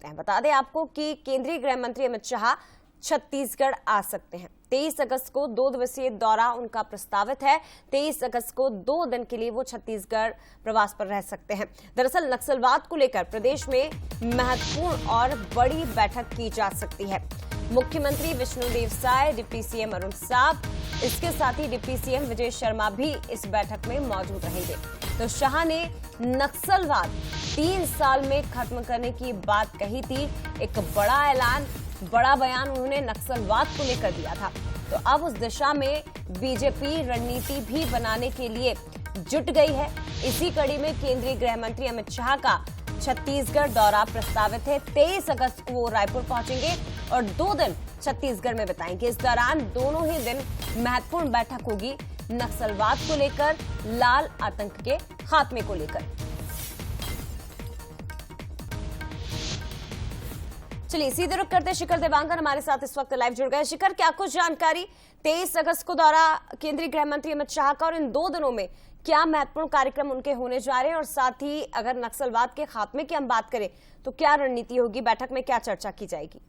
हैं। बता दें आपको कि केंद्रीय गृह मंत्री अमित शाह छत्तीसगढ़ आ सकते हैं। 23 अगस्त को 2 दिवसीय दौरा उनका प्रस्तावित है। 23 अगस्त को 2 दिन के लिए वो छत्तीसगढ़ प्रवास पर रह सकते हैं। दरअसल नक्सलवाद को लेकर प्रदेश में महत्वपूर्ण और बड़ी बैठक की जा सकती है। मुख्यमंत्री विष्णुदेव साय, डिप्टी सीएम अरुण साव, इसके साथ ही डिप्टी सीएम विजय शर्मा भी इस बैठक में मौजूद रहेंगे। तो शाह ने नक्सलवाद 3 साल में खत्म करने की बात कही थी। एक बड़ा ऐलान, बड़ा बयान उन्होंने नक्सलवाद को लेकर दिया था। तो अब उस दिशा में बीजेपी रणनीति भी बनाने के लिए जुट गई है। इसी कड़ी में केंद्रीय गृह मंत्री अमित शाह का छत्तीसगढ़ दौरा प्रस्तावित है। 23 अगस्त को वो रायपुर पहुंचेंगे और 2 दिन छत्तीसगढ़ में बिताएंगे। इस दौरान दोनों ही दिन महत्वपूर्ण बैठक होगी नक्सलवाद को लेकर, लाल आतंक के खात्मे को लेकर। चलिए सीधे रुख करते शिखर देवांगन हमारे साथ इस वक्त लाइव जुड़ गए। शिखर, क्या कुछ जानकारी? 23 अगस्त को दौरा केंद्रीय गृह मंत्री अमित शाह का और इन 2 दिनों में क्या महत्वपूर्ण कार्यक्रम उनके होने जा रहे हैं, और साथ ही अगर नक्सलवाद के खात्मे की हम बात करें तो क्या रणनीति होगी, बैठक में क्या चर्चा की जाएगी?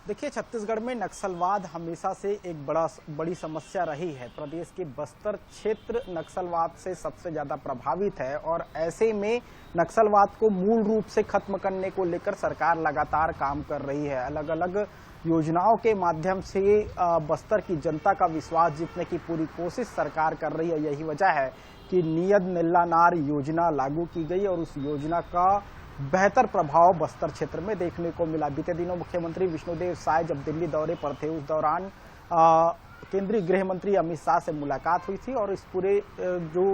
देखिए, छत्तीसगढ़ में नक्सलवाद हमेशा से एक बड़ी समस्या रही है। प्रदेश के बस्तर क्षेत्र नक्सलवाद से सबसे ज्यादा प्रभावित है और ऐसे में नक्सलवाद को मूल रूप से खत्म करने को लेकर सरकार लगातार काम कर रही है। अलग अलग योजनाओं के माध्यम से बस्तर की जनता का विश्वास जीतने की पूरी कोशिश सरकार कर रही है। यही वजह है कि नियत निल्लानार योजना लागू की गई और उस योजना का बेहतर प्रभाव बस्तर क्षेत्र में देखने को मिला। बीते दिनों मुख्यमंत्री विष्णुदेव साय जब दिल्ली दौरे पर थे, उस दौरान केंद्रीय गृह मंत्री अमित शाह से मुलाकात हुई थी और इस पूरे जो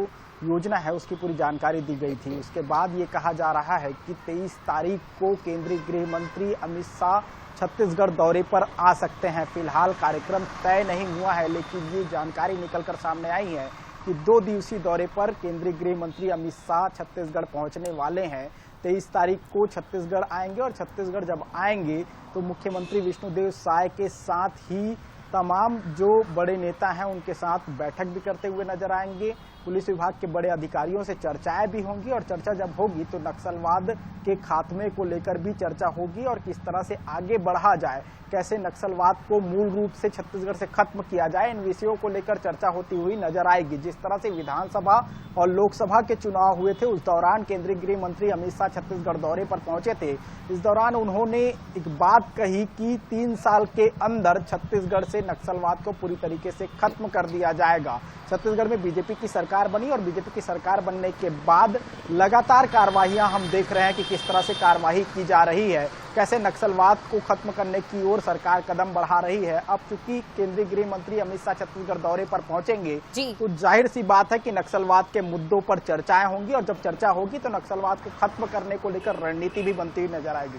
योजना है उसकी पूरी जानकारी दी गई थी। उसके बाद ये कहा जा रहा है कि 23 तारीख को केंद्रीय गृह मंत्री अमित शाह छत्तीसगढ़ दौरे पर आ सकते हैं। फिलहाल कार्यक्रम तय नहीं हुआ है, लेकिन ये जानकारी निकलकर सामने आई है कि 2 दिवसीय दौरे पर केंद्रीय गृह मंत्री अमित शाह छत्तीसगढ़ पहुंचने वाले हैं। 23 तारीख को छत्तीसगढ़ आएंगे और छत्तीसगढ़ जब आएंगे तो मुख्यमंत्री विष्णुदेव साय के साथ ही तमाम जो बड़े नेता हैं उनके साथ बैठक भी करते हुए नजर आएंगे। पुलिस विभाग के बड़े अधिकारियों से चर्चाएं भी होंगी और चर्चा जब होगी तो नक्सलवाद के खात्मे को लेकर भी चर्चा होगी और किस तरह से आगे बढ़ा जाए, कैसे नक्सलवाद को मूल रूप से छत्तीसगढ़ से खत्म किया जाए, इन विषयों को लेकर चर्चा होती हुई नजर आएगी। जिस तरह से विधानसभा और लोकसभा के चुनाव हुए थे, उस दौरान केंद्रीय गृह मंत्री अमित शाह छत्तीसगढ़ दौरे पर पहुंचे थे। इस दौरान उन्होंने एक बात कही कि 3 साल के अंदर छत्तीसगढ़ से नक्सलवाद को पूरी तरीके से खत्म कर दिया जाएगा। छत्तीसगढ़ में बीजेपी की सरकार बनी और बीजेपी की सरकार बनने के बाद लगातार कार्रवाइयां हम देख रहे हैं कि किस तरह से कार्रवाई की जा रही है, कैसे नक्सलवाद को खत्म करने की ओर सरकार कदम बढ़ा रही है। अब चूंकि केंद्रीय गृह मंत्री अमित शाह छत्तीसगढ़ दौरे पर पहुंचेंगे तो जाहिर सी बात है कि नक्सलवाद के मुद्दों पर चर्चाएं होंगी और जब चर्चा होगी तो नक्सलवाद को खत्म करने को लेकर रणनीति भी बनती हुई नजर आएगी।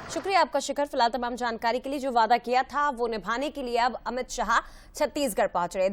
शुक्रिया आपका शिखर। फिलहाल तमाम जानकारी के लिए जो वादा किया था वो निभाने के लिए अब अमित शाह छत्तीसगढ़ पहुंच रहे।